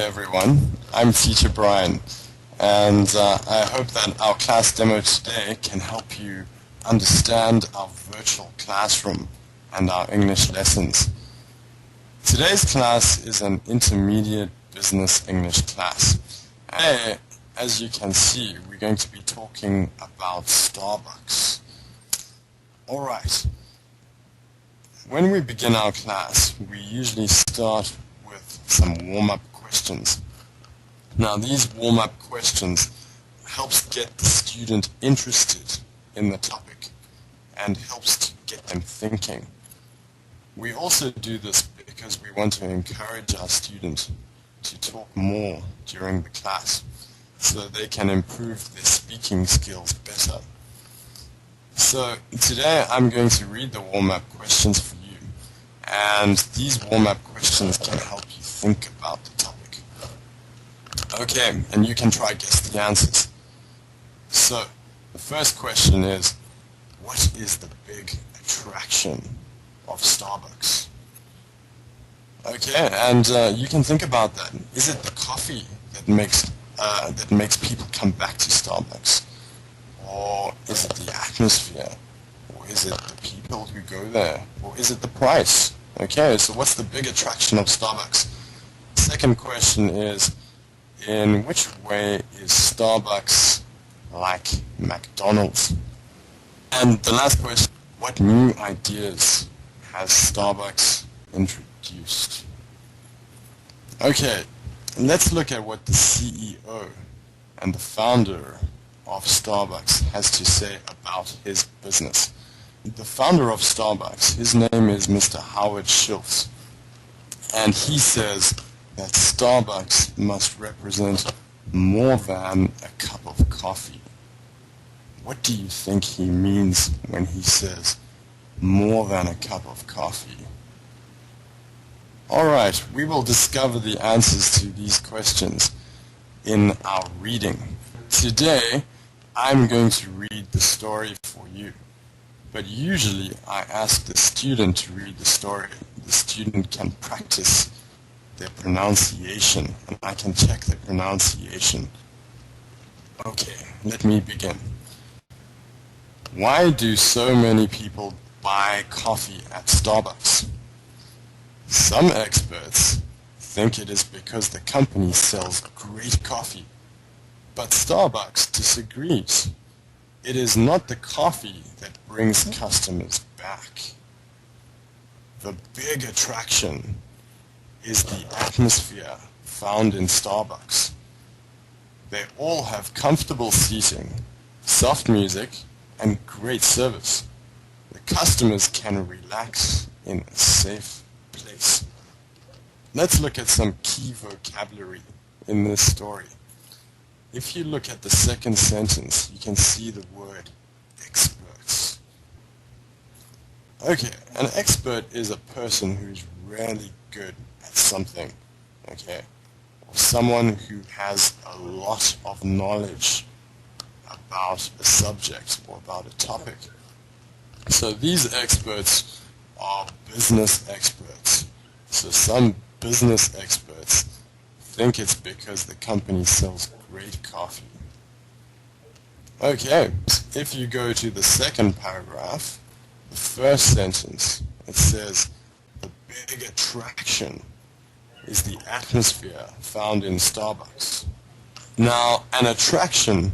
Hi everyone, I'm Teacher Brian, and I hope that our class demo today can help you understand our virtual classroom and our English lessons. Today's class is an intermediate business English class. Today, as you can see, we're going to be talking about Starbucks. Alright, when we begin our class, we usually start with some warm-up questions. Now these warm-up questions helps get the student interested in the topic and helps to get them thinking. We also do this because we want to encourage our students to talk more during the class so they can improve their speaking skills better. So today I'm going to read the warm-up questions for you, and these warm-up questions can help you think about the topic. Okay, and you can try guess the answers. So the first question is, what is the big attraction of Starbucks? Okay, and you can think about that. Is it the coffee that makes people come back to Starbucks? Or is it the atmosphere? Or is it the people who go there? Or is it the price? Okay, so what's the big attraction of Starbucks? Second question is, in which way is Starbucks like McDonald's? And the last question, what new ideas has Starbucks introduced? Okay, let's look at what the CEO and the founder of Starbucks has to say about his business. The founder of Starbucks, his name is Mr. Howard Schultz, and he says that Starbucks must represent more than a cup of coffee. What do you think he means when he says more than a cup of coffee? Alright, we will discover the answers to these questions in our reading. Today, I'm going to read the story for you, but usually I ask the student to read the story. The student can practice their pronunciation, and I can check their pronunciation. Okay, let me begin. Why do so many people buy coffee at Starbucks? Some experts think it is because the company sells great coffee. But Starbucks disagrees. It is not the coffee that brings customers back. The big attraction is the atmosphere found in Starbucks. They all have comfortable seating, soft music, and great service. The customers can relax in a safe place. Let's look at some key vocabulary in this story. If you look at the second sentence, you can see the word experts. Okay, an expert is a person who's really good at something, okay? Or someone who has a lot of knowledge about a subject or about a topic. So these experts are business experts. So some business experts think it's because the company sells great coffee. Okay, if you go to the second paragraph, the first sentence, it says, the big attraction is the atmosphere found in Starbucks. Now, an attraction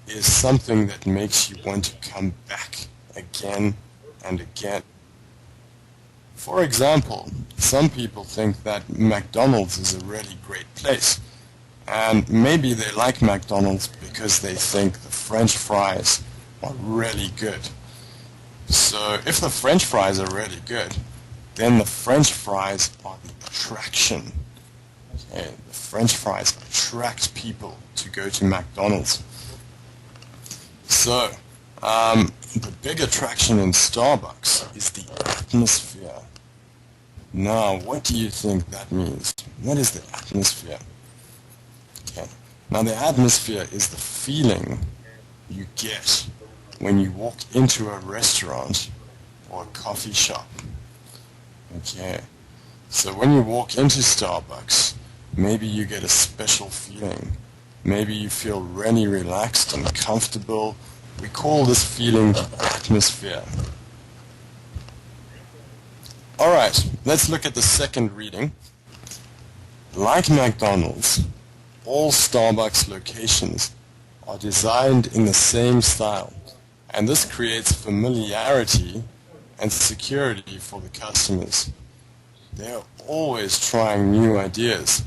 is something that makes you want to come back again and again. For example, some people think that McDonald's is a really great place, and maybe they like McDonald's because they think the French fries are really good. So if the French fries are really good, then the French fries are the attraction. Okay, the French fries attract people to go to McDonald's. So, the big attraction in Starbucks is the atmosphere. Now, what do you think that means? What is the atmosphere? Okay. Now, the atmosphere is the feeling you get when you walk into a restaurant or a coffee shop. Okay. So when you walk into Starbucks, maybe you get a special feeling. Maybe you feel really relaxed and comfortable. We call this feeling the atmosphere. Alright, let's look at the second reading. Like McDonald's, all Starbucks locations are designed in the same style, and this creates familiarity and security for the customers. They are always trying new ideas,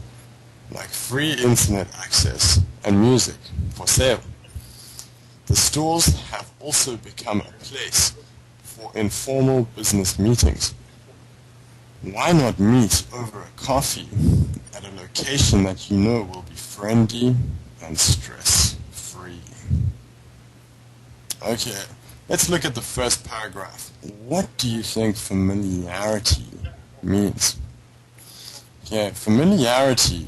like free internet access and music for sale. The stores have also become a place for informal business meetings. Why not meet over a coffee at a location that you know will be friendly and stress-free? Okay, let's look at the first paragraph. What do you think familiarity means? Okay, familiarity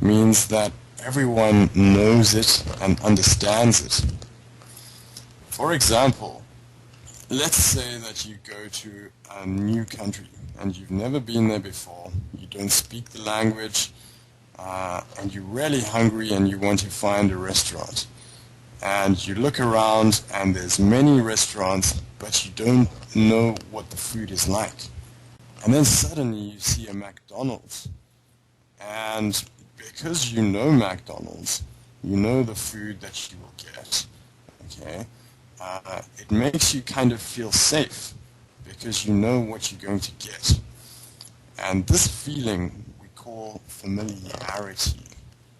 means that everyone knows it and understands it. For example, let's say that you go to a new country and you've never been there before, you don't speak the language, and you're really hungry and you want to find a restaurant. And you look around and there's many restaurants, but you don't know what the food is like. And then suddenly you see a McDonald's. And because you know McDonald's, you know the food that you will get. Okay? It makes you kind of feel safe because you know what you're going to get. And this feeling we call familiarity.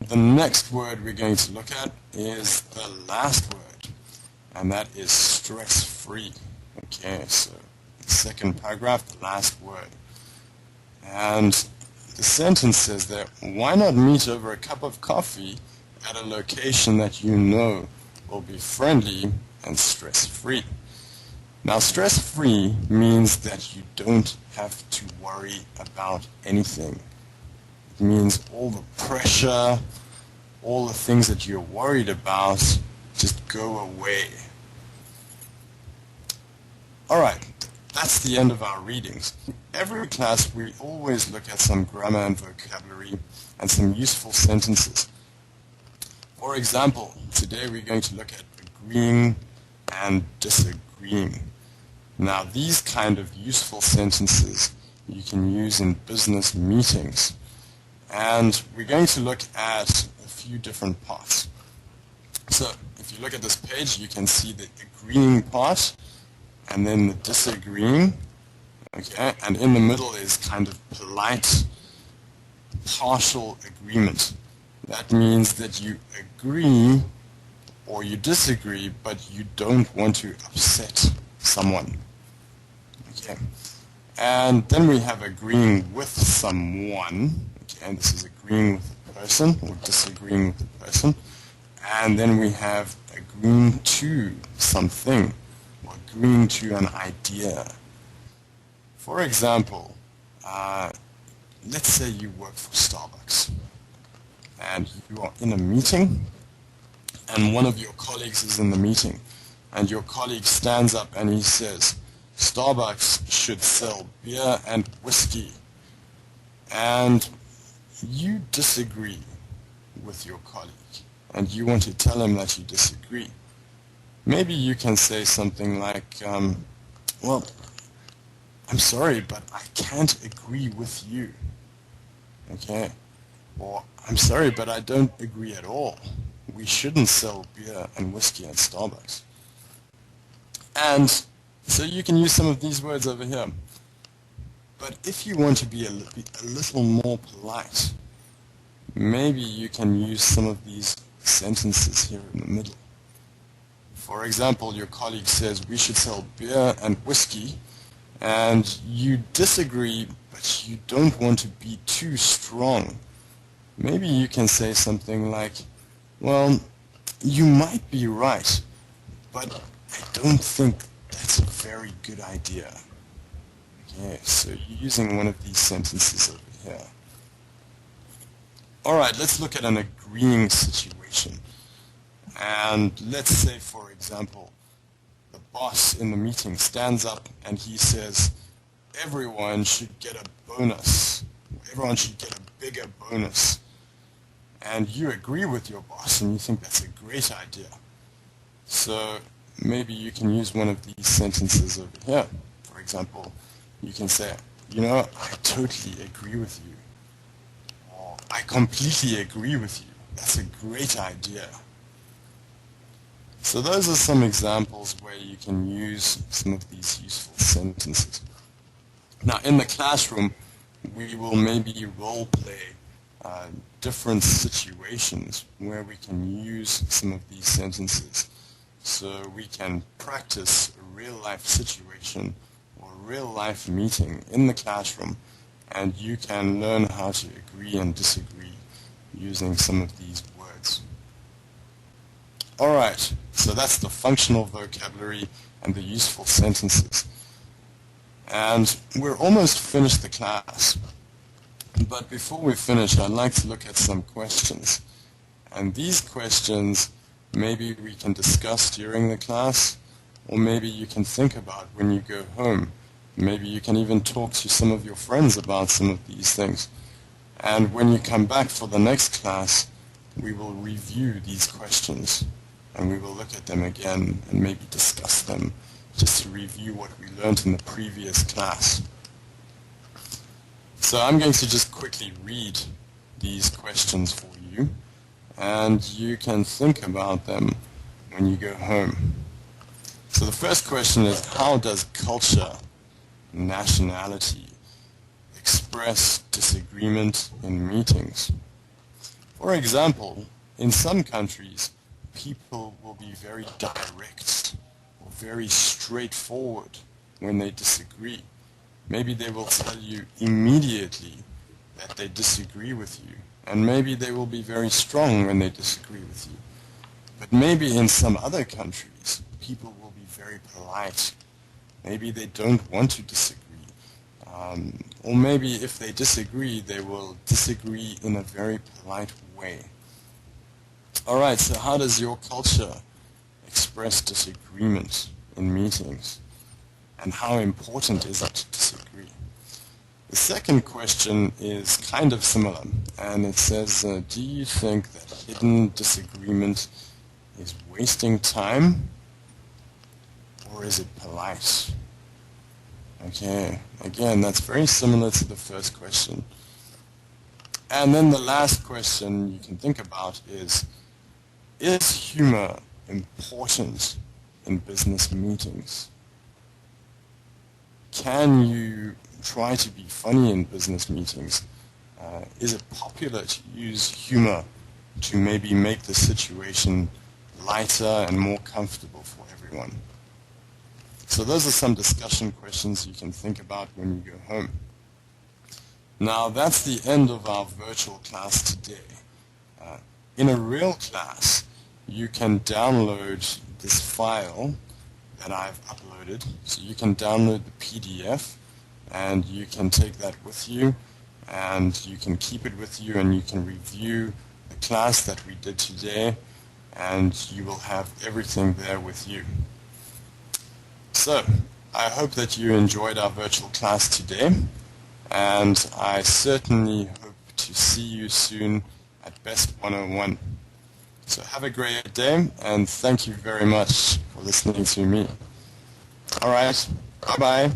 The next word we're going to look at is the last word, and that is stress-free. Okay, so the second paragraph, the last word. And the sentence says there, why not meet over a cup of coffee at a location that you know will be friendly and stress-free? Now, stress-free means that you don't have to worry about anything. It means all the pressure, all the things that you're worried about just go away. Alright, that's the end of our readings. Every class we always look at some grammar and vocabulary and some useful sentences. For example, today we're going to look at agreeing and disagreeing. Now, these kind of useful sentences you can use in business meetings. And we're going to look at a few different parts. So, if you look at this page, you can see the agreeing part, and then the disagreeing. Okay, and in the middle is kind of polite, partial agreement. That means that you agree or you disagree, but you don't want to upset someone. Okay. And then we have agreeing with someone. Okay, and this is agreeing with a person or disagreeing with a person. And then we have agreeing to something or agreeing to an idea. For example, let's say you work for Starbucks and you are in a meeting and one of your colleagues is in the meeting and your colleague stands up and he says, Starbucks should sell beer and whiskey. And you disagree with your colleague and you want to tell him that you disagree. Maybe you can say something like, well, I'm sorry, but I can't agree with you. Okay? Or, I'm sorry, but I don't agree at all. We shouldn't sell beer and whiskey at Starbucks. And so you can use some of these words over here. But if you want to be a little more polite, maybe you can use some of these sentences here in the middle. For example, your colleague says we should sell beer and whiskey, and you disagree, but you don't want to be too strong. Maybe you can say something like, well, you might be right, but I don't think that's a very good idea. Okay, so you're using one of these sentences over here. Alright, let's look at an agreeing situation. And let's say, for example, the boss in the meeting stands up and he says, everyone should get a bonus. Everyone should get a bigger bonus. and you agree with your boss and you think that's a great idea. So maybe you can use one of these sentences over here. For example, you can say, I totally agree with you. Or, I completely agree with you. That's a great idea. So those are some examples where you can use some of these useful sentences. Now in the classroom, we will maybe role play different situations where we can use some of these sentences. So we can practice a real-life situation or a real-life meeting in the classroom, and you can learn how to agree and disagree using some of these words. Alright, so that's the functional vocabulary and the useful sentences. And we're almost finished the class. But before we finish, I'd like to look at some questions. And these questions maybe we can discuss during the class, or maybe you can think about when you go home. Maybe you can even talk to some of your friends about some of these things. And when you come back for the next class, we will review these questions and we will look at them again and maybe discuss them just to review what we learned in the previous class. So I'm going to just quickly read these questions for you, and you can think about them when you go home. So the first question is, how does culture, nationality, express disagreement in meetings? For example, in some countries, people will be very direct or very straightforward when they disagree. Maybe they will tell you immediately that they disagree with you, and maybe they will be very strong when they disagree with you. But maybe in some other countries, people will be very polite. Maybe they don't want to disagree. Or maybe if they disagree, they will disagree in a very polite way. Alright, so how does your culture express disagreement in meetings? And how important is it to disagree? The second question is kind of similar, and it says, do you think that hidden disagreement is wasting time, or is it polite? Okay, again, that's very similar to the first question. And then the last question you can think about is humor important in business meetings? Can you try to be funny in business meetings? Is it popular to use humor to maybe make the situation lighter and more comfortable for everyone? So those are some discussion questions you can think about when you go home. Now that's the end of our virtual class today. In a real class, you can download this file that I've uploaded. So you can download the PDF and you can take that with you and you can keep it with you and you can review the class that we did today and you will have everything there with you. So I hope that you enjoyed our virtual class today, and I certainly hope to see you soon at Best 101. So have a great day, and thank you very much for listening to me. Alright, bye-bye.